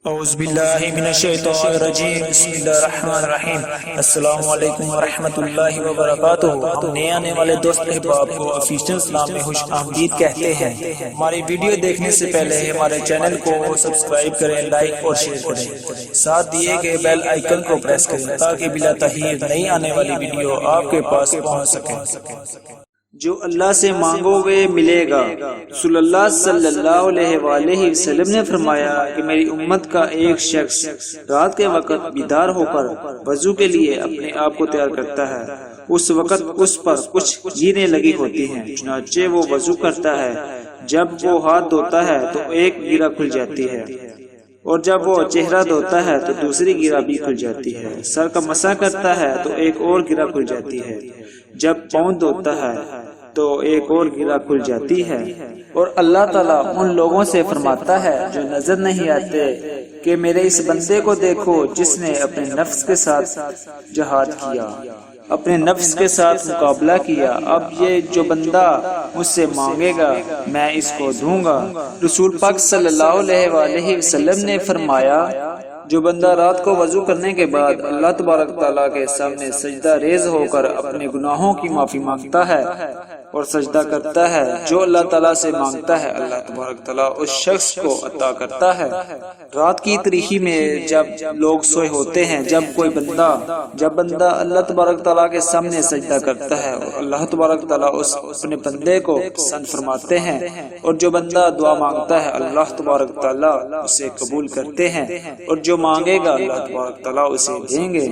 اعوذ باللہ من الشیطان الرجیم بسم اللہ الرحمن الرحیم السلام علیکم ورحمۃ اللہ وبرکاتہ۔ نئے آنے والے دوست احباب کو آفیشیل سلام میں خوش آمدید کہتے ہیں۔ ہماری ویڈیو دیکھنے سے پہلے ہمارے چینل کو سبسکرائب کریں، لائک اور شیئر کریں، ساتھ دیے گئے بیل آئیکن کو پریس کریں تاکہ بلا تاخیر نئی آنے والی ویڈیو آپ کے پاس پہنچ سکے۔ جو اللہ سے مانگو گے ملے گا۔ رسول اللہ صلی اللہ علیہ وآلہ وسلم نے فرمایا کہ میری امت کا ایک شخص رات کے وقت بیدار ہو کر وضو کے لیے اپنے آپ کو تیار کرتا ہے، اس وقت اس پر کچھ گیریں لگی ہوتی ہیں، چنانچہ وہ وضو کرتا ہے، جب وہ ہاتھ دھوتا ہے تو ایک گیرہ کھل جاتی ہے، اور جب وہ چہرہ دھوتا ہے تو دوسری گیرہ بھی کھل جاتی ہے، سر کا مسح کرتا ہے تو ایک اور گیرہ کھل جاتی ہے، جب پاؤں دھوتا ہے تو ایک اور گیرہ کھل جاتی ہے۔ اور اللہ تعالیٰ ان لوگوں سے فرماتا ہے جو نظر نہیں آتے کہ میرے اس بندے کو دیکھو جس نے اپنے نفس کے ساتھ جہاد کیا، اپنے نفس کے ساتھ مقابلہ کیا، اب یہ جو بندہ مجھ سے مانگے گا میں اس کو دوں گا۔ رسول پاک صلی اللہ علیہ وآلہ وسلم نے فرمایا جو بندہ رات کو وضو کرنے کے بعد اللہ تبارک تعالیٰ کے سامنے سجدہ ریز ہو کر اپنے گناہوں کی معافی مانگتا ہے اور سجدہ کرتا ہے، جو اللہ تعالیٰ سے مانگتا ہے اللہ تبارک تعالیٰ اس شخص کو عطا کرتا ہے۔ رات کی تاریکی میں جب لوگ سوئے ہوتے ہیں، جب بندہ اللہ تبارک تعالیٰ کے سامنے سجدہ کرتا ہے اور اللہ تبارک تعالیٰ اس اپنے بندے کو پسند فرماتے ہیں، اور جو بندہ دعا مانگتا ہے اللہ تبارک تعالیٰ اسے قبول کرتے ہیں، اور جو مانگے گا اللہ تبارک تعالیٰ اسے دیں گے۔